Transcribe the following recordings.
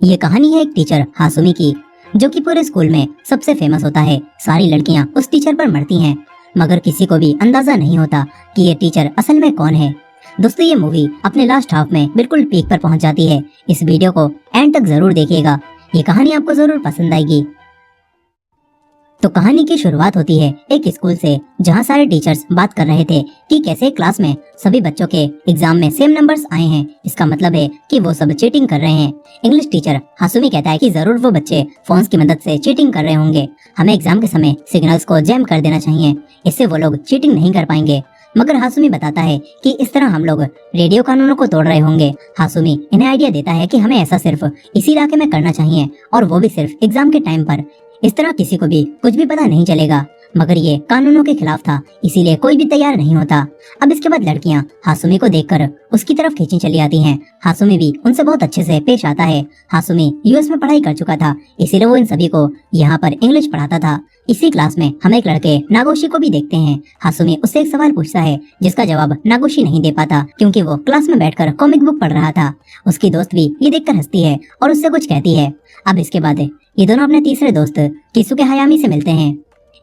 ये कहानी है एक टीचर हासुमी की, जो कि पूरे स्कूल में सबसे फेमस होता है। सारी लड़कियां उस टीचर पर मरती हैं, मगर किसी को भी अंदाजा नहीं होता कि ये टीचर असल में कौन है। दोस्तों, ये मूवी अपने लास्ट हाफ में बिल्कुल पीक पर पहुंच जाती है। इस वीडियो को एंड तक जरूर देखिएगा, ये कहानी आपको जरूर पसंद आएगी। तो कहानी की शुरुआत होती है एक स्कूल से, जहां सारे टीचर्स बात कर रहे थे कि कैसे क्लास में सभी बच्चों के एग्जाम में सेम नंबर्स आए हैं। इसका मतलब है कि वो सब चीटिंग कर रहे हैं। इंग्लिश टीचर हासुमी कहता है कि जरूर वो बच्चे फोन्स की मदद से चीटिंग कर रहे होंगे। हमें एग्जाम के समय सिग्नल्स को जैम कर देना चाहिए, इससे वो लोग चीटिंग नहीं कर पाएंगे। मगर हासुमी बताता है कि इस तरह हम लोग रेडियो कानूनों को तोड़ रहे होंगे। हासुमी इन्हें आइडिया देता है कि हमें ऐसा सिर्फ इसी इलाके में करना चाहिए, और वो भी सिर्फ एग्जाम के टाइम पर। इस तरह किसी को भी कुछ भी पता नहीं चलेगा, मगर ये कानूनों के खिलाफ था, इसीलिए कोई भी तैयार नहीं होता। अब इसके बाद लड़कियां हासुमी को देखकर उसकी तरफ खींची चली आती हैं। हासुमी भी उनसे बहुत अच्छे से पेश आता है। हासुमी यूएस में पढ़ाई कर चुका था, इसीलिए वो इन सभी को यहाँ पर इंग्लिश पढ़ाता था। इसी क्लास में हम एक लड़के नागोशी को भी देखते हैं। हासुमी उससे एक सवाल पूछता है, जिसका जवाब नागोशी नहीं दे पाता, क्योंकि वो क्लास में बैठकर कॉमिक बुक पढ़ रहा था। उसकी दोस्त भी ये देखकर हंसती है और उससे कुछ कहती है। अब इसके बाद ये दोनों अपने तीसरे दोस्त किसुके हायामी से मिलते हैं।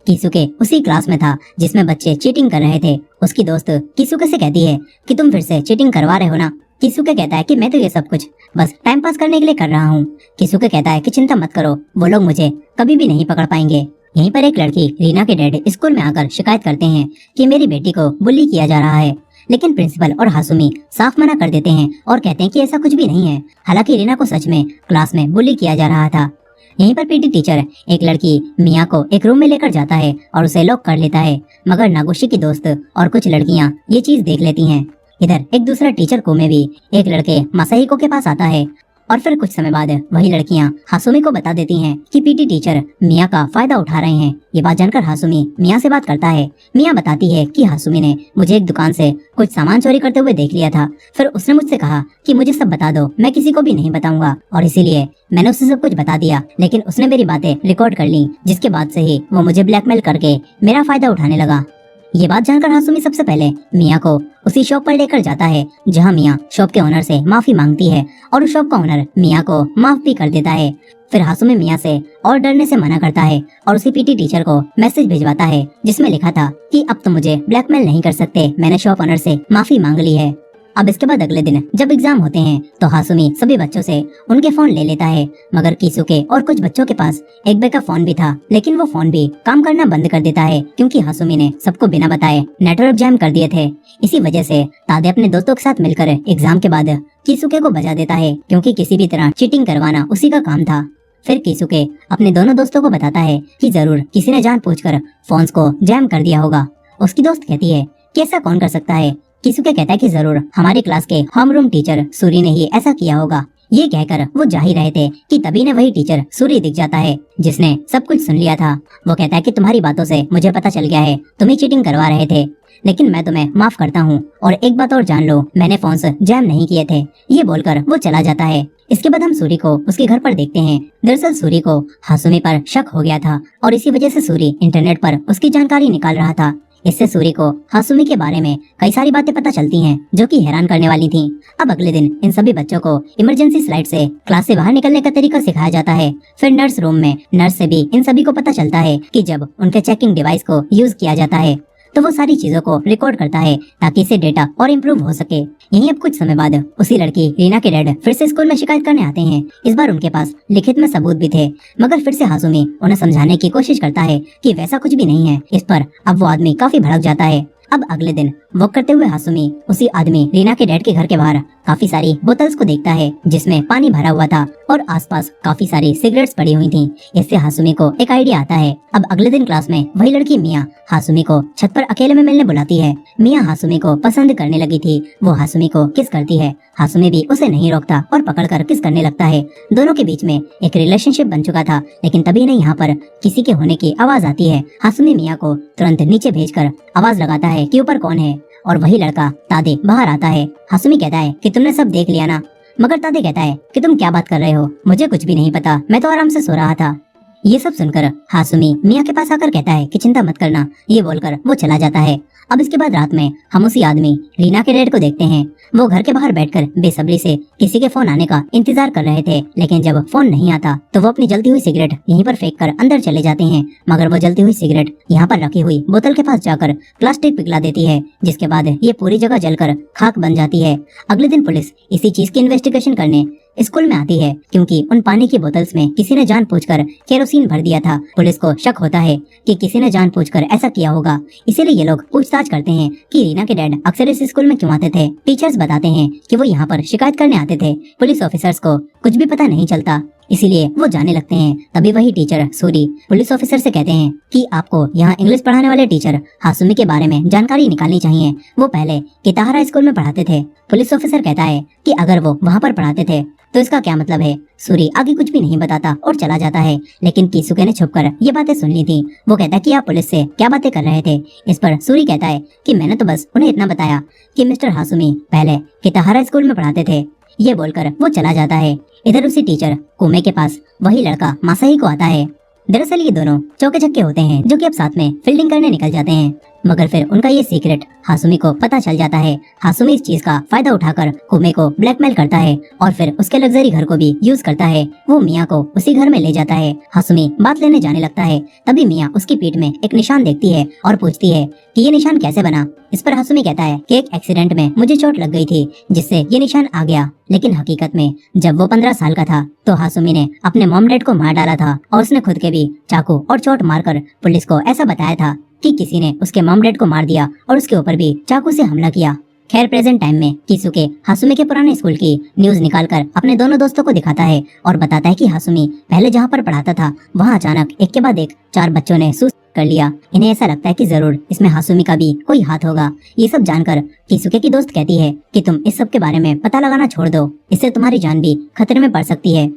किसुके उसी क्लास में था जिसमें बच्चे चीटिंग कर रहे थे। उसकी दोस्त किसुके से कहती है कि तुम फिर से चीटिंग करवा रहे हो ना। किसुके कहता है कि मैं तो ये सब कुछ बस टाइम पास करने के लिए कर रहा हूँ। किसुके कहता है कि चिंता मत करो, वो लोग मुझे कभी भी नहीं पकड़ पाएंगे। यहीं पर एक लड़की रीना के डैड स्कूल में आकर शिकायत करते हैं कि मेरी बेटी को बुली किया जा रहा है, लेकिन प्रिंसिपल और हासुमी साफ मना कर देते हैं और कहते हैं कि ऐसा कुछ भी नहीं है। हालांकि रीना को सच में क्लास में बुली किया जा रहा था। यहीं पर पीटी टीचर एक लड़की मिया को एक रूम में लेकर जाता है और उसे लॉक कर लेता है, मगर नागोशी की दोस्त और कुछ लड़कियां ये चीज देख लेती हैं। इधर एक दूसरा टीचर कोमे भी एक लड़के मासाहिको के पास आता है, और फिर कुछ समय बाद वही लड़कियां हासुमी को बता देती हैं कि पीटी टीचर मिया का फायदा उठा रहे हैं। ये बात जानकर हासुमी मिया से बात करता है। मिया बताती है कि हासुमी ने मुझे एक दुकान से कुछ सामान चोरी करते हुए देख लिया था। फिर उसने मुझसे कहा कि मुझे सब बता दो, मैं किसी को भी नहीं बताऊंगा, और इसीलिए मैंने उसे सब कुछ बता दिया। लेकिन उसने मेरी बातें रिकॉर्ड कर ली, जिसके बाद से ही वो मुझे ब्लैकमेल करके मेरा फायदा उठाने लगा। ये बात जानकर हासुमी सबसे पहले मिया को उसी शॉप पर लेकर जाता है, जहां मिया शॉप के ओनर से माफी मांगती है और उस शॉप का ओनर मिया को माफ भी कर देता है। फिर हासुमी मिया से और डरने से मना करता है और उसी पीटी टीचर को मैसेज भिजवाता है, जिसमें लिखा था कि अब तो मुझे ब्लैकमेल नहीं कर सकते, मैंने शॉप ओनर से माफी मांग ली है। अब इसके बाद अगले दिन जब एग्जाम होते हैं तो हासुमी सभी बच्चों से उनके फोन ले लेता है, मगर किसुके और कुछ बच्चों के पास एक बैकअप फोन भी था, लेकिन वो फोन भी काम करना बंद कर देता है, क्योंकि हासुमी ने सबको बिना बताए नेटवर्क जैम कर दिए थे। इसी वजह से तादे अपने दोस्तों के साथ मिलकर एग्जाम के बाद किसुके को बजा देता है, क्योंकि किसी भी तरह चीटिंग करवाना उसी का काम था। फिर किसुके अपने दोनों दोस्तों को बताता है कि जरूर किसी ने जानबूझकर फोन्स को जैम कर दिया होगा। उसकी दोस्त कहती है कि ऐसा कौन कर सकता है। किसुके कहता है कि जरूर हमारे क्लास के होमरूम टीचर सूरी ने ही ऐसा किया होगा। ये कहकर वो जा ही रहे थे कि तभी ने वही टीचर सूरी दिख जाता है, जिसने सब कुछ सुन लिया था। वो कहता है कि तुम्हारी बातों से मुझे पता चल गया है, तुम ही चीटिंग करवा रहे थे, लेकिन मैं तुम्हें माफ करता हूँ, और एक बात और जान लो, मैंने फोन्स जैम नहीं किए थे। ये बोलकर वो चला जाता है। इसके बाद हम सूरी को उसके घर पर देखते हैं। दरअसल सूरी को हासुमी पर शक हो गया था, और इसी वजह से सूरी इंटरनेट पर उसकी जानकारी निकाल रहा था। इससे सूरी को हासुमी के बारे में कई सारी बातें पता चलती हैं, जो कि हैरान करने वाली थीं। अब अगले दिन इन सभी बच्चों को इमरजेंसी स्लाइड से क्लास से बाहर निकलने का तरीका सिखाया जाता है। फिर नर्स रूम में नर्स से भी इन सभी को पता चलता है कि जब उनके चेकिंग डिवाइस को यूज किया जाता है तो वो सारी चीजों को रिकॉर्ड करता है, ताकि इसे डेटा और इम्प्रूव हो सके। यहीं अब कुछ समय बाद उसी लड़की रीना के डैड फिर से स्कूल में शिकायत करने आते हैं। इस बार उनके पास लिखित में सबूत भी थे, मगर फिर से हासुमी उन्हें समझाने की कोशिश करता है कि वैसा कुछ भी नहीं है। इस पर अब वो आदमी काफी भड़क जाता है। अब अगले दिन वॉक करते हुए हासुमी उसी आदमी रीना के डैड के घर के बाहर काफी सारी बोतल्स को देखता है, जिसमें पानी भरा हुआ था और आसपास काफी सारी सिगरेट्स पड़ी हुई थीं। इससे हासुमी को एक आइडिया आता है। अब अगले दिन क्लास में वही लड़की मिया हासुमी को छत पर अकेले में मिलने बुलाती है। मिया हासुमी को पसंद करने लगी थी। वो हासुमी को किस करती है, हासुमी भी उसे नहीं रोकता और पकड़कर किस करने लगता है। दोनों के बीच में एक रिलेशनशिप बन चुका था, लेकिन तभी नहीं यहाँ पर किसी के होने की आवाज आती है। हासुमी मिया को तुरंत नीचे भेजकर आवाज लगाता है कि ऊपर कौन है, और वही लड़का तादे बाहर आता है। हासुमी कहता है कि तुमने सब देख लिया ना, मगर तादे कहता है कि तुम क्या बात कर रहे हो, मुझे कुछ भी नहीं पता, मैं तो आराम से सो रहा था। ये सब सुनकर हासुमी मिया के पास आकर कहता है कि चिंता मत करना। ये बोलकर वो चला जाता है। अब इसके बाद रात में हम उसी आदमी रीना के डैड को देखते हैं। वो घर के बाहर बैठकर बेसब्री से किसी के फोन आने का इंतजार कर रहे थे, लेकिन जब फोन नहीं आता तो वो अपनी जलती हुई सिगरेट यहीं पर फेंक कर अंदर चले जाते हैं। मगर वो जलती हुई सिगरेट यहाँ पर रखी हुई बोतल के पास जाकर प्लास्टिक पिघला देती है, जिसके बाद ये पूरी जगह जलकर खाक बन जाती है। अगले दिन पुलिस इसी चीज की इन्वेस्टिगेशन करने स्कूल में आती है, क्योंकि उन पानी की बोतल्स में किसी ने जानबूझकर केरोसिन भर दिया था। पुलिस को शक होता है कि किसी ने जानबूझकर ऐसा किया होगा, इसीलिए ये लोग पूछताछ करते हैं कि रीना के डैड अक्सर इस स्कूल में क्यों आते थे। टीचर्स बताते हैं कि वो यहाँ पर शिकायत करने आते थे। पुलिस ऑफिसर्स को कुछ भी पता नहीं चलता, इसीलिए वो जाने लगते हैं। तभी वही टीचर सूरी पुलिस ऑफिसर से कहते हैं कि आपको यहाँ इंग्लिश पढ़ाने वाले टीचर हासुमी के बारे में जानकारी निकालनी चाहिए। वो पहले किताहारा स्कूल में पढ़ाते थे। पुलिस ऑफिसर कहता है कि अगर वो वहाँ पर पढ़ाते थे तो इसका क्या मतलब है। सूरी आगे कुछ भी नहीं बताता और चला जाता है, लेकिन किसुके ने छुपकर ये बातें सुन ली थी। वो कहता है कि आप पुलिस से क्या बातें कर रहे थे। इस पर सूरी कहता है कि मैंने तो बस उन्हें इतना बताया कि मिस्टर हासुमी पहले किताहारा स्कूल में पढ़ाते थे। ये बोलकर वो चला जाता है। इधर उसी टीचर कुमे के पास वही लड़का मासाही को आता है। दरअसल ये दोनों चौके छक्के होते हैं जो कि अब साथ में फील्डिंग करने निकल जाते हैं, मगर फिर उनका ये सीक्रेट हासुमी को पता चल जाता है। हासुमी इस चीज का फायदा उठाकर कुमे को ब्लैकमेल करता है और फिर उसके लग्जरी घर को भी यूज करता है। वो मिया को उसी घर में ले जाता है। हासुमी बात लेने जाने लगता है, तभी मिया उसकी पीठ में एक निशान देखती है और पूछती है कि ये निशान कैसे बना। इस पर हासुमी कहता है कि एक एक्सीडेंट में मुझे चोट लग गई थी, जिससे ये निशान आ गया। लेकिन हकीकत में जब वो 15 साल का था तो हासुमी ने अपने मॉम डैड को मार डाला था और उसने खुद के भी चाकू और चोट मारकर पुलिस को ऐसा बताया था कि किसी ने उसके मॉम डैड को मार दिया और उसके ऊपर भी चाकू से हमला किया। खैर प्रेजेंट टाइम में किसुके हासुमी के पुराने स्कूल की न्यूज निकालकर अपने दोनों दोस्तों को दिखाता है और बताता है कि हासुमी पहले जहाँ पर पढ़ाता था वहाँ अचानक एक के बाद एक 4 बच्चों ने सुसाइड कर लिया। इन्हें ऐसा लगता है कि जरूर इसमें हासुमी का भी कोई हाथ होगा। ये सब जानकर किसुके की दोस्त कहती है कि तुम इस सब के बारे में पता लगाना छोड़ दो, इससे तुम्हारी जान भी खतरे में पड़ सकती है।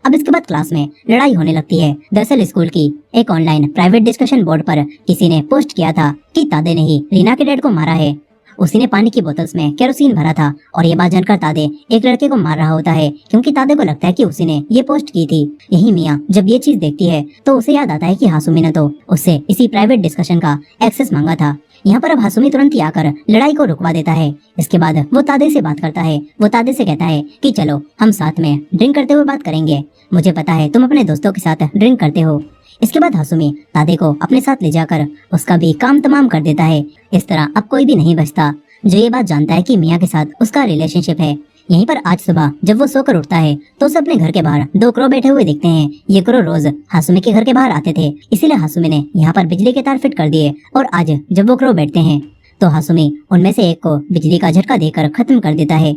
अब इसके बाद क्लास में लड़ाई होने लगती है। दरअसल स्कूल की एक ऑनलाइन प्राइवेट डिस्कशन बोर्ड पर किसी ने पोस्ट किया था कि तादे ने ही रीना के डैड को मारा है। उसी ने पानी की बोतल्स में केरोसिन भरा था और ये बात जानकर तादे एक लड़के को मार रहा होता है, क्योंकि तादे को लगता है कि उसी ने ये पोस्ट की थी। यही मिया जब ये चीज देखती है तो उसे याद आता है कि हासुमी ने तो उससे इसी प्राइवेट डिस्कशन का एक्सेस मांगा था। यहाँ पर अब हासुमी तुरंत ही आकर लड़ाई को रुकवा देता है। इसके बाद वो तादे से बात करता है। वो तादे से कहता है कि चलो हम साथ में ड्रिंक करते हुए बात करेंगे, मुझे पता है तुम अपने दोस्तों के साथ ड्रिंक करते हो। इसके बाद हासुमी तादे को अपने साथ ले जाकर उसका भी काम तमाम कर देता है। इस तरह अब कोई भी नहीं बचता जो ये बात जानता है कि मिया के साथ उसका रिलेशनशिप है। यहीं पर आज सुबह जब वो सोकर उठता है तो उसे अपने घर के बाहर 2 क्रो बैठे हुए दिखते हैं। ये क्रो रोज हासुमी के घर के बाहर आते थे, इसीलिए हासुमी ने यहाँ पर बिजली के तार फिट कर दिए और आज जब वो क्रो बैठते हैं तो हासुमी उनमें से एक को बिजली का झटका देकर खत्म कर देता है।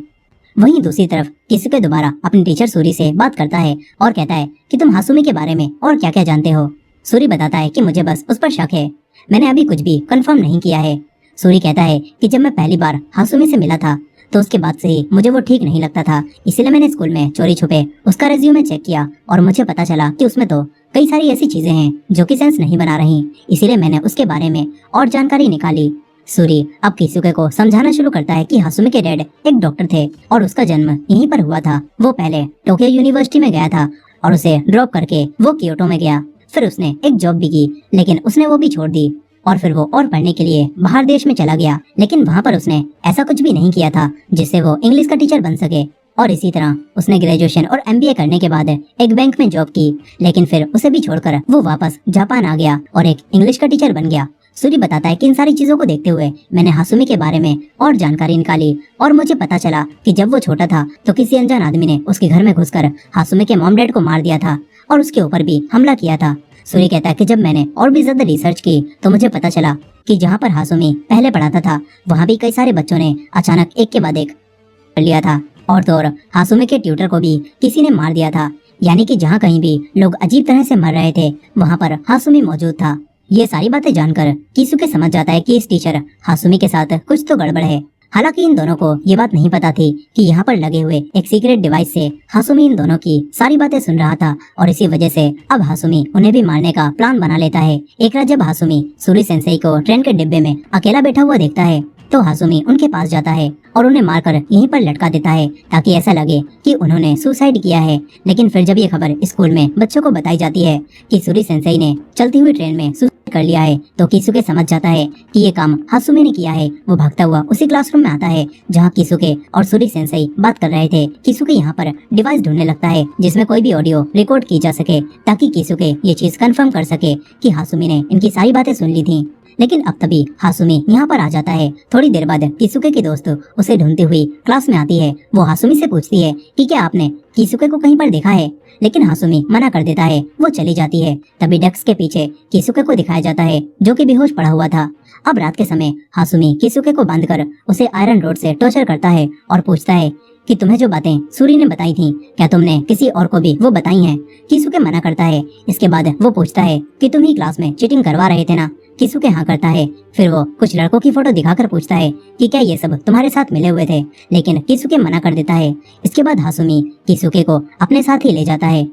वहीं दूसरी तरफ किसुके दोबारा अपनी टीचर सूरी से बात करता है और कहता है कि तुम हासुमी के बारे में और क्या क्या जानते हो। सूरी बताता है कि मुझे बस उस पर शक है, मैंने अभी कुछ भी कंफर्म नहीं किया है। सूरी कहता है कि जब मैं पहली बार हासुमी से मिला था तो उसके बाद से ही मुझे वो ठीक नहीं लगता था, इसीलिए मैंने स्कूल में चोरी छुपे उसका रिज्यूमे चेक किया और मुझे पता चला कि उसमें तो कई सारी ऐसी चीजें हैं जो कि सेंस नहीं बना रही, इसीलिए मैंने उसके बारे में और जानकारी निकाली। सूरी अब किसुके को समझाना शुरू करता है कि हासुमी के डैड एक डॉक्टर थे और उसका जन्म यहीं पर हुआ था। वो पहले टोक्यो यूनिवर्सिटी में गया था और उसे ड्रॉप करके वो क्योटो में गया। फिर उसने एक जॉब भी की, लेकिन उसने वो भी छोड़ दी और फिर वो और पढ़ने के लिए बाहर देश में चला गया। लेकिन वहाँ पर उसने ऐसा कुछ भी नहीं किया था जिससे वो इंग्लिश का टीचर बन सके। और इसी तरह उसने ग्रेजुएशन और MBA करने के बाद एक बैंक में जॉब की, लेकिन फिर उसे भी छोड़कर वो वापस जापान आ गया और एक इंग्लिश का टीचर बन गया। सूरी बताता है कि इन सारी चीजों को देखते हुए मैंने हासुमी के बारे में और जानकारी निकाली और मुझे पता चला कि जब वो छोटा था तो किसी अनजान आदमी ने उसके घर में घुसकर हासुमी के मॉम डैड को मार दिया था और उसके ऊपर भी हमला किया था। सूरी कहता है कि जब मैंने और भी ज्यादा रिसर्च की तो मुझे पता चला कि जहाँ पर हासुमी पहले पढ़ाता था वहाँ भी कई सारे बच्चों ने अचानक एक के बाद एक कर लिया था और तो और हासुमी के ट्यूटर को भी किसी ने मार दिया था। यानी कि जहाँ कहीं भी लोग अजीब तरह से मर रहे थे वहाँ पर हासुमी मौजूद था। ये सारी बातें जानकर किसुके समझ जाता है कि इस टीचर हासुमी के साथ कुछ तो गड़बड़ है। हालांकि इन दोनों को ये बात नहीं पता थी कि यहाँ पर लगे हुए एक सीक्रेट डिवाइस से हासुमी इन दोनों की सारी बातें सुन रहा था और इसी वजह से अब हासुमी उन्हें भी मारने का प्लान बना लेता है। एक रात जब हासुमी सूरी सेंसेई को ट्रेन के डिब्बे में अकेला बैठा हुआ देखता है तो हासुमी उनके पास जाता है और उन्हें मारकर यहीं पर लटका देता है ताकि ऐसा लगे कि उन्होंने सुसाइड किया है। लेकिन फिर जब ये खबर स्कूल में बच्चों को बताई जाती है कि सूरी सेंसेई ने चलती हुई ट्रेन में कर लिया है तो किसुके समझ जाता है कि ये काम हासुमी ने किया है। वो भागता हुआ उसी क्लासरूम में आता है जहाँ किसुके और सूरी सेंसेई बात कर रहे थे। किसुके यहाँ पर डिवाइस ढूंढने लगता है जिसमें कोई भी ऑडियो रिकॉर्ड की जा सके ताकि किसुके ये चीज कंफर्म कर सके कि हासुमी ने इनकी सारी बातें सुन ली थी। लेकिन अब तभी हासुमी यहाँ पर आ जाता है। थोड़ी देर बाद किसुके की दोस्त उसे ढूंढती हुई क्लास में आती है। वो हासुमी से पूछती है कि क्या आपने किसुके को कहीं पर देखा है, लेकिन हासुमी मना कर देता है। वो चली जाती है। तभी डेस्क के पीछे किसुके को दिखाया जाता है जो कि बेहोश पड़ा हुआ था। अब रात के समय हासुमी किसुके को बांध कर उसे आयरन रोड से टॉर्चर करता है और पूछता है कि तुम्हें जो बातें सूरी ने बताई थी क्या तुमने किसी और को भी वो बताई हैं? किसुके मना करता है। इसके बाद वो पूछता है कि तुम ही क्लास में चीटिंग करवा रहे थे ना? किसुके हाँ करता है। फिर वो कुछ लड़कों की फोटो दिखाकर पूछता है कि क्या ये सब तुम्हारे साथ मिले हुए थे, लेकिन किसुके मना कर देता है। इसके बाद हासुमी किसुके को अपने साथ ही ले जाता है।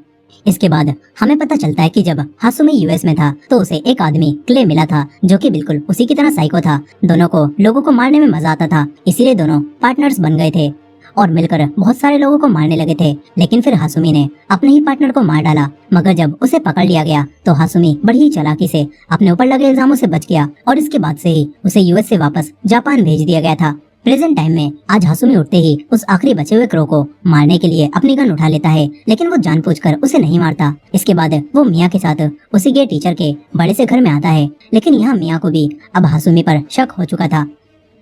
इसके बाद हमें पता चलता है कि जब हासुमी यूएस में था तो उसे एक आदमी क्ले मिला था जो कि बिल्कुल उसी की तरह साइको था। दोनों को लोगों को मारने में मजा आता था, इसीलिए दोनों पार्टनर्स बन गए थे और मिलकर बहुत सारे लोगों को मारने लगे थे। लेकिन फिर हासुमी ने अपने ही पार्टनर को मार डाला। मगर जब उसे पकड़ लिया गया तो हासुमी बड़ी ही चालाकी से अपने ऊपर लगे इल्जामों से बच गया और इसके बाद से ही उसे यूएस से वापस जापान भेज दिया गया था। प्रेजेंट टाइम में आज हासुमी उठते ही उस आखिरी बचे हुए क्रो को मारने के लिए अपनी गन उठा लेता है, लेकिन वो जानबूझकर उसे नहीं मारता। इसके बाद वो मिया के साथ उसी के टीचर के बड़े से घर में आता है। लेकिन यहाँ मिया को भी अब हासुमी पर शक हो चुका था।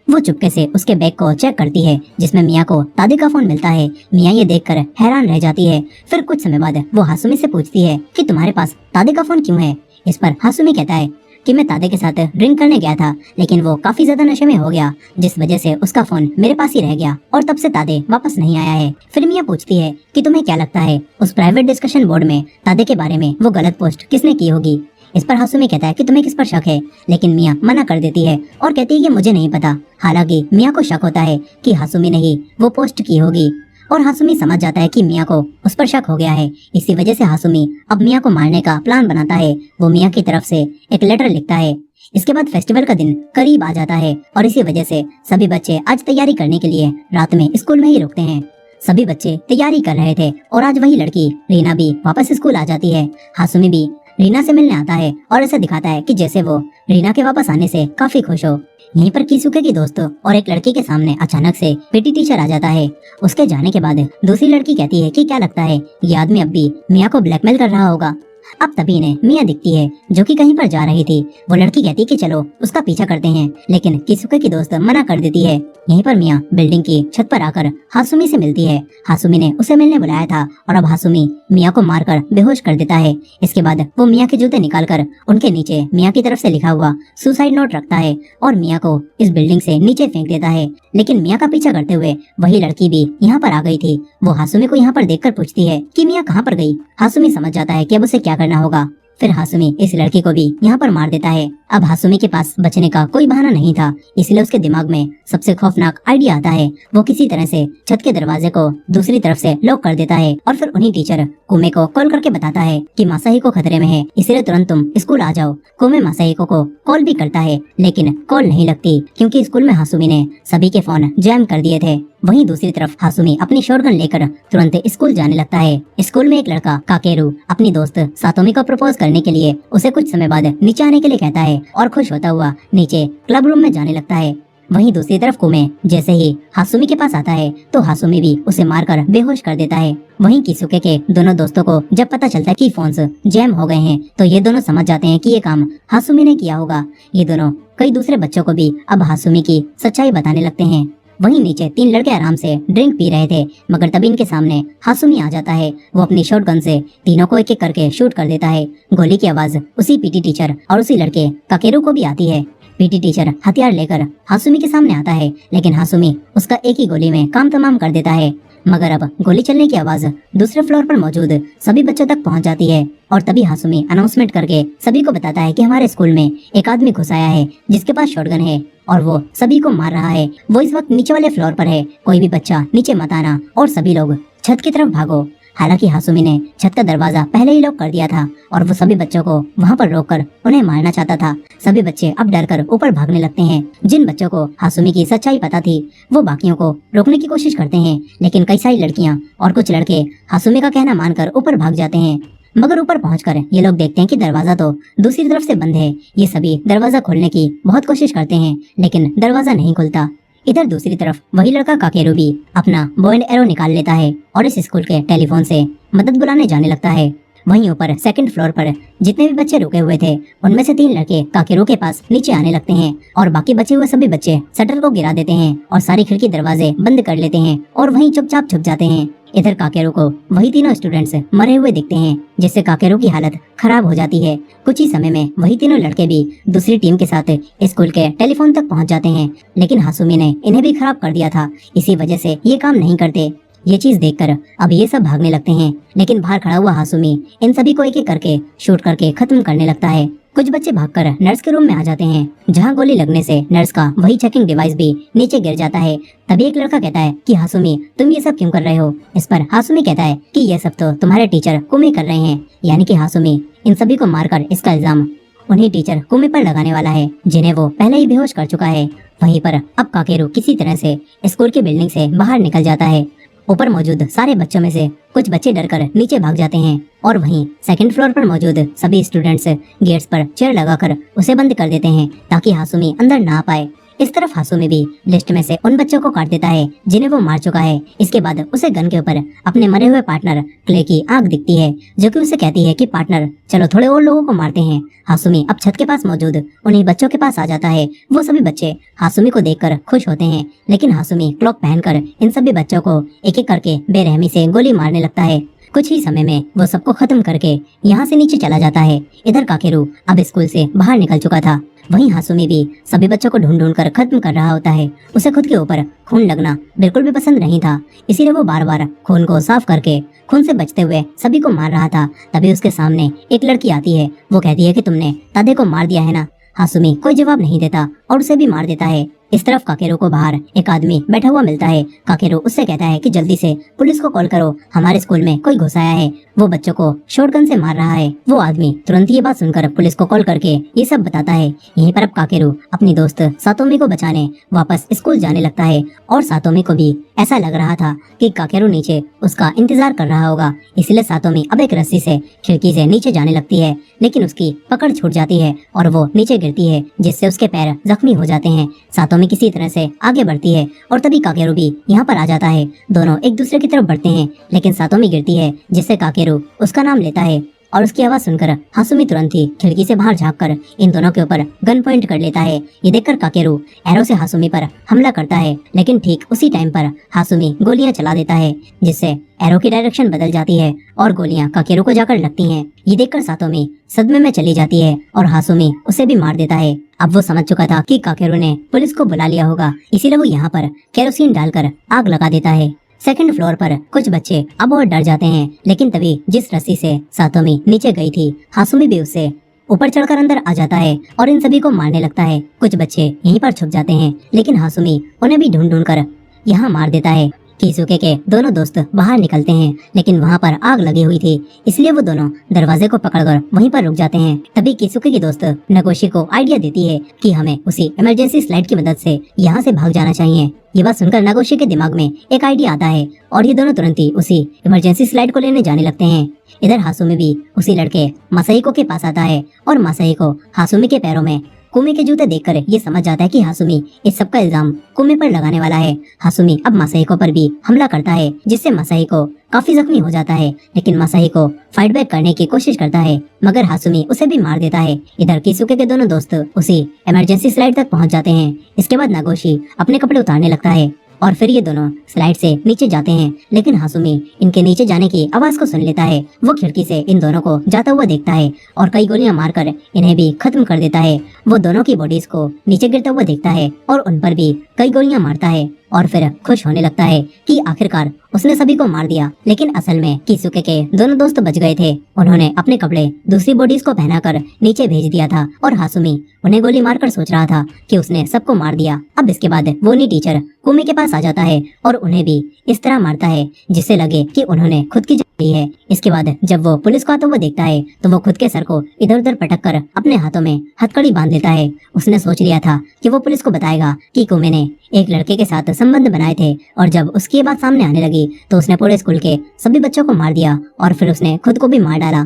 वो चुपके से उसके बैग को चेक करती है जिसमें मिया को तादे का फोन मिलता है। मिया ये देखकर हैरान रह जाती है। फिर कुछ समय बाद वो हासुमी से पूछती है कि तुम्हारे पास तादे का फोन क्यों है? इस पर हासुमी कहता है कि मैं तादे के साथ ड्रिंक करने गया था, लेकिन वो काफी ज्यादा नशे में हो गया जिस वजह से उसका फोन मेरे पास ही रह गया और तब से तादे वापस नहीं आया है। फिर मिया पूछती है कि तुम्हें क्या लगता है उस प्राइवेट डिस्कशन बोर्ड में तादे के बारे में वो गलत पोस्ट किसने की होगी? इस पर हासुमी कहता है कि तुम्हें किस पर शक है, लेकिन मिया मना कर देती है और कहती है कि मुझे नहीं पता। हालांकि मिया को शक होता है कि हासुमी ने ही वो पोस्ट की होगी और हासुमी समझ जाता है कि मिया को उस पर शक हो गया है। इसी वजह से हासुमी अब मिया को मारने का प्लान बनाता है। वो मिया की तरफ से एक लेटर लिखता है। इसके बाद फेस्टिवल का दिन करीब आ जाता है और इसी वजह से सभी बच्चे आज तैयारी करने के लिए रात में स्कूल में ही रुकते हैं। सभी बच्चे तैयारी कर रहे थे और आज वही लड़की रीना भी वापस स्कूल आ जाती है। हासुमी भी रीना से मिलने आता है और ऐसा दिखाता है कि जैसे वो रीना के वापस आने से काफी खुश हो। यहीं पर किसुके की दोस्त और एक लड़की के सामने अचानक से पीटी टीचर आ जाता है। उसके जाने के बाद दूसरी लड़की कहती है कि क्या लगता है ये आदमी अब भी मिया को ब्लैकमेल कर रहा होगा। अब तभी इन्हें मिया दिखती है जो कि कहीं पर जा रही थी। वो लड़की कहती है कि चलो उसका पीछा करते हैं, लेकिन किसुके की दोस्त मना कर देती है। यहीं पर मिया बिल्डिंग की छत पर आकर हासुमी से मिलती है। हासुमी ने उसे मिलने बुलाया था और अब हासुमी मिया को मारकर बेहोश कर देता है। इसके बाद वो मिया के जूते निकालकर उनके नीचे मिया की तरफ से लिखा हुआ सुसाइड नोट रखता है और मिया को इस बिल्डिंग से नीचे फेंक देता है। लेकिन मिया का पीछा करते हुए वही लड़की भी यहाँ पर आ गई थी। वो हासुमी को यहाँ पर देखकर पूछती है कि मिया कहाँ पर गई। हासुमी समझ जाता है कि अब उसे क्या करना होगा। फिर हासुमी इस लड़की को भी यहाँ पर मार देता है। अब हासुमी के पास बचने का कोई बहाना नहीं था, इसलिए उसके दिमाग में सबसे खौफनाक आइडिया आता है। वो किसी तरह से छत के दरवाजे को दूसरी तरफ से लॉक कर देता है और फिर उन्हीं टीचर कुमे को कॉल करके बताता है कि मासाहिको खतरे में है, इसलिए तुरंत तुम स्कूल आ जाओ। कुमे मासाहिको को कॉल भी करता है, लेकिन कॉल नहीं लगती क्योंकि स्कूल में हासुमी ने सभी के फोन जैम कर दिए थे। वहीं दूसरी तरफ हासुमी अपनी शॉटगन लेकर तुरंत स्कूल जाने लगता है। स्कूल में एक लड़का काकेरू अपनी दोस्त सातोमी को प्रपोज करने के लिए उसे कुछ समय बाद नीचे आने के लिए कहता है और खुश होता हुआ नीचे क्लब रूम में जाने लगता है। वहीं दूसरी तरफ कुमे जैसे ही हासुमी के पास आता है तो हासुमी भी उसे मारकर बेहोश कर देता है। वहीं किसुके के दोनों दोस्तों को जब पता चलता है कि फोन्स जैम हो गए हैं तो ये दोनों समझ जाते हैं कि ये काम हासुमी ने किया होगा। ये दोनों कई दूसरे बच्चों को भी अब हासुमी की सच्चाई बताने लगते हैं। वहीं नीचे तीन लड़के आराम से ड्रिंक पी रहे थे, मगर तभी इनके सामने हासुमी आ जाता है। वो अपनी शॉटगन से तीनों को एक एक करके शूट कर देता है। गोली की आवाज उसी पीटी टीचर और उसी लड़के काकेरू को भी आती है। पीटी टीचर हथियार लेकर हासुमी के सामने आता है, लेकिन हासुमी उसका एक ही गोली में काम तमाम कर देता है। मगर अब गोली चलने की आवाज दूसरे फ्लोर पर मौजूद सभी बच्चों तक पहुंच जाती है और तभी हासुमी अनाउंसमेंट करके सभी को बताता है कि हमारे स्कूल में एक आदमी घुस आया है जिसके पास शॉटगन है और वो सभी को मार रहा है। वो इस वक्त नीचे वाले फ्लोर पर है, कोई भी बच्चा नीचे मत आना और सभी लोग छत की तरफ भागो। हालांकि हासुमी ने छत का दरवाजा पहले ही लॉक कर दिया था और वो सभी बच्चों को वहां पर रोककर उन्हें मारना चाहता था। सभी बच्चे अब डरकर ऊपर भागने लगते हैं। जिन बच्चों को हासुमी की सच्चाई पता थी वो बाकियों को रोकने की कोशिश करते हैं, लेकिन कई सारी लड़कियां और कुछ लड़के हासुमी का कहना मानकर ऊपर भाग जाते हैं। मगर ऊपर पहुंचकर ये लोग देखते हैं कि दरवाजा तो दूसरी तरफ से बंद है। ये सभी दरवाजा खोलने की बहुत कोशिश करते हैं लेकिन दरवाजा नहीं खुलता। इधर दूसरी तरफ वही लड़का काकेरू भी अपना बो एंड एरो निकाल लेता है और इस स्कूल के टेलीफोन से मदद बुलाने जाने लगता है। वहीं ऊपर सेकंड फ्लोर पर जितने भी बच्चे रुके हुए थे उनमें से 3 लड़के काकेरू के पास नीचे आने लगते हैं और बाकी बचे हुए सभी बच्चे शटर को गिरा देते हैं और सारी खिड़की दरवाजे बंद कर लेते हैं और वहीं चुपचाप छुप जाते हैं। इधर काकेरू को वही तीनों स्टूडेंट्स मरे हुए दिखते हैं जिससे काकेरू की हालत खराब हो जाती है। कुछ ही समय में वही तीनों लड़के भी दूसरी टीम के साथ स्कूल के टेलीफोन तक पहुंच जाते हैं लेकिन हासुमी ने इन्हें भी खराब कर दिया था, इसी वजह से ये काम नहीं करते। ये चीज देखकर अब ये सब भागने लगते हैं लेकिन बाहर खड़ा हुआ हासुमी इन सभी को एक एक करके शूट करके खत्म करने लगता है। कुछ बच्चे भागकर नर्स के रूम में आ जाते हैं जहां गोली लगने से नर्स का वही चेकिंग डिवाइस भी नीचे गिर जाता है। तभी एक लड़का कहता है कि हासुमी तुम ये सब क्यों कर रहे हो। इस पर हासुमी कहता है कि ये सब तो तुम्हारे टीचर कुमी कर रहे हैं, यानी कि हासुमी इन सभी को मारकर इसका इल्जाम उन्हीं टीचर कुमी पर लगाने वाला है जिन्हें वो पहले ही बेहोश कर चुका है। वहीं पर अब काकेरू किसी तरह से स्कूल की बिल्डिंग से बाहर निकल जाता है। ऊपर मौजूद सारे बच्चों में से कुछ बच्चे डरकर नीचे भाग जाते हैं और वहीं सेकंड फ्लोर पर मौजूद सभी स्टूडेंट्स गेट्स पर चेयर लगाकर उसे बंद कर देते हैं ताकि हासुमी अंदर ना आ पाए। इस तरफ हासुमी भी लिस्ट में से उन बच्चों को काट देता है जिन्हें वो मार चुका है। इसके बाद उसे गन के ऊपर अपने मरे हुए पार्टनर क्ले की आंख दिखती है जो कि उसे कहती है कि पार्टनर चलो थोड़े और लोगों को मारते हैं। हासुमी अब छत के पास मौजूद उन्हीं बच्चों के पास आ जाता है। वो सभी बच्चे हासुमी को देखकर खुश होते हैं लेकिन हासुमी क्लॉक पहनकर इन सभी बच्चों को एक एक करके बेरहमी से गोली मारने लगता है। कुछ ही समय में वो सबको खत्म करके यहाँ से नीचे चला जाता है। इधर काकेरू अब स्कूल से बाहर निकल चुका था। वहीं हासुमी भी सभी बच्चों को ढूंढ ढूंढ कर खत्म कर रहा होता है। उसे खुद के ऊपर खून लगना बिल्कुल भी पसंद नहीं था, इसीलिए वो बार बार खून को साफ करके खून से बचते हुए सभी को मार रहा था। तभी उसके सामने एक लड़की आती है। वो कहती है कि तुमने तादे को मार दिया है ना। हासुमी कोई जवाब नहीं देता और उसे भी मार देता है। इस तरफ काकेरू को बाहर एक आदमी बैठा हुआ मिलता है। काकेरू उससे कहता है कि जल्दी से पुलिस को कॉल करो, हमारे स्कूल में कोई घुस आया है, वो बच्चों को शॉटगन से मार रहा है। वो आदमी तुरंत ये बात सुनकर पुलिस को कॉल करके ये सब बताता है। यहीं पर अब काकेरू अपनी दोस्त सातोमी को बचाने वापस स्कूल जाने लगता है और सातोमी को भी ऐसा लग रहा था कि काकेरू नीचे उसका इंतजार कर रहा होगा, इसलिए सातोमी अब एक रस्सी से खिड़की से नीचे जाने लगती है लेकिन उसकी पकड़ छूट जाती है और वो नीचे गिरती है जिससे उसके पैर जख्मी हो जाते हैं। सातोमी किसी तरह से आगे बढ़ती है और तभी काकेरू भी यहाँ पर आ जाता है। दोनों एक दूसरे की तरफ बढ़ते हैं लेकिन सातोमी गिरती है जिससे काकेरू उसका नाम लेता है और उसकी आवाज सुनकर हासुमी तुरंत ही खिड़की से बाहर झांककर इन दोनों के ऊपर गन पॉइंट कर लेता है। ये देखकर काकेरू एरो से हासुमी पर हमला करता है लेकिन ठीक उसी टाइम पर हासुमी गोलियां चला देता है जिससे एरो की डायरेक्शन बदल जाती है और गोलियां काकेरू को जाकर लगती हैं। ये देखकर सातोमी सदमे में चली जाती है और हासुमी उसे भी मार देता है। अब वो समझ चुका था कि काकेरू ने पुलिस को बुला लिया होगा, इसीलिए वो यहाँ पर केरोसिन डालकर आग लगा देता है। सेकंड फ्लोर पर कुछ बच्चे अब और डर जाते हैं लेकिन तभी जिस रस्सी से सातोमी नीचे गई थी हासुमी भी उससे ऊपर चढ़कर अंदर आ जाता है और इन सभी को मारने लगता है। कुछ बच्चे यहीं पर छुप जाते हैं लेकिन हासुमी उन्हें भी ढूंढ ढूंढ कर यहाँ मार देता है। कीसुके के दोनों दोस्त बाहर निकलते हैं लेकिन वहाँ पर आग लगी हुई थी, इसलिए वो दोनों दरवाजे को पकड़कर वहीं पर रुक जाते हैं। तभी कीसुके की दोस्त नगोशी को आइडिया देती है कि हमें उसी इमरजेंसी स्लाइड की मदद से यहाँ से भाग जाना चाहिए। ये बात सुनकर नगोशी के दिमाग में एक आइडिया आता है और ये दोनों तुरंत ही उसी इमरजेंसी स्लाइड को लेने जाने लगते हैं। इधर हासुमी भी उसी लड़के मासाहिको के पास आता है और मासाहिको हासुमी के पैरों में कुमी के जूते देखकर ये समझ जाता है कि हासुमी इस सब का इल्जाम कुमी पर लगाने वाला है। हासुमी अब मासाहिको पर भी हमला करता है जिससे मासाहिको काफी जख्मी हो जाता है लेकिन मासाहिको फाइट बैक करने की कोशिश करता है मगर हासुमी उसे भी मार देता है। इधर कीसुके के दोनों दोस्त उसी इमरजेंसी स्लाइड तक पहुंच जाते हैं। इसके बाद नगोशी अपने कपड़े उतारने लगता है और फिर ये दोनों स्लाइड से नीचे जाते हैं लेकिन हासुमी इनके नीचे जाने की आवाज को सुन लेता है। वो खिड़की से इन दोनों को जाता हुआ देखता है और कई गोलियां मारकर इन्हें भी खत्म कर देता है। वो दोनों की बॉडीज को नीचे गिरता हुआ देखता है और उन पर भी कई गोलियां मारता है और फिर खुश होने लगता है कि आखिरकार उसने सभी को मार दिया। लेकिन असल में कीसुके के दोनों दोस्त बच गए थे। उन्होंने अपने कपड़े दूसरी बॉडीज को पहनाकर नीचे भेज दिया था और हासुमी उन्हें गोली मारकर सोच रहा था कि उसने सबको मार दिया। अब इसके बाद वो नहीं टीचर कुमी के पास आ जाता है और उन्हें भी इस तरह मारता है जिससे लगे कि उन्होंने खुद की जान ली है। इसके बाद जब वो पुलिस को आता हुआ देखता है तो वो खुद के सर को इधर उधर पटक कर अपने हाथों में हथकड़ी बांध लेता है। उसने सोच लिया था कि वो पुलिस को बताएगा कि कुमी ने एक लड़के के साथ संबंध बनाए थे और जब उसकी बात सामने आने लगी तो उसने पूरे स्कूल के सभी बच्चों को मार दिया और फिर उसने खुद को भी मार डाला।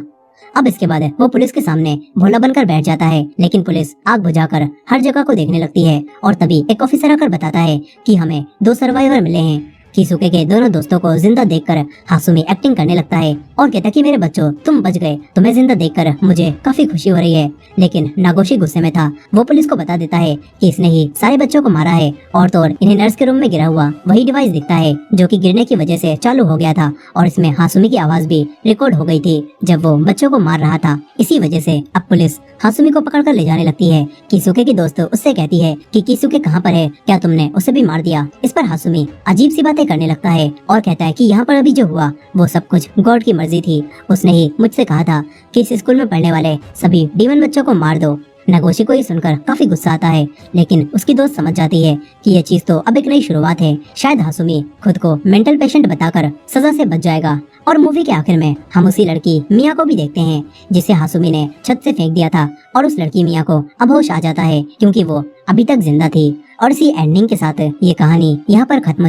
अब इसके बाद वो पुलिस के सामने भोला बनकर बैठ जाता है, लेकिन पुलिस आग बुझाकर हर जगह को देखने लगती है और तभी एक ऑफिसर आकर बताता है कि हमें 2 सर्वाइवर मिले हैं। किसुके के दोनों दोस्तों को जिंदा देखकर हासुमी एक्टिंग करने लगता है और कहता है कि मेरे बच्चों तुम बच गए, तुम्हें जिंदा देखकर मुझे काफी खुशी हो रही है। लेकिन नागोशी गुस्से में था। वो पुलिस को बता देता है कि इसने ही सारे बच्चों को मारा है और तो और इन्हें नर्स के रूम में गिरा हुआ वही डिवाइस दिखता है जो कि गिरने की वजह से चालू हो गया था और इसमें हासुमी की आवाज भी रिकॉर्ड हो गई थी जब वो बच्चों को मार रहा था। इसी वजह से अब पुलिस हासुमी को पकड़कर ले जाने लगती है। किसुके की दोस्त उससे कहती है कि किसुके कहाँ पर है, क्या तुमने उसे भी मार दिया? इस पर हासुमी अजीब सी बातें करने लगता है और कहता है कि यहाँ पर अभी जो हुआ वो सब कुछ गॉड की मर्जी थी। उसने ही मुझसे कहा था कि इस स्कूल में पढ़ने वाले सभी डीमन बच्चों को मार दो। नागोशी को ये सुनकर काफी गुस्सा आता है, लेकिन उसकी दोस्त समझ जाती है कि ये चीज तो अब एक नई शुरुआत है। शायद हासुमी खुद को मेंटल पेशेंट बताकर सजा से बच जाएगा। और मूवी के आखिर में हम उसी लड़की मिया को भी देखते हैं जिसे हासुमी ने छत से फेंक दिया था और उस लड़की मिया को अब होश आ जाता है क्योंकि वो अभी तक जिंदा थी। और इसी एंडिंग के साथ ये कहानी यहाँ पर खत्म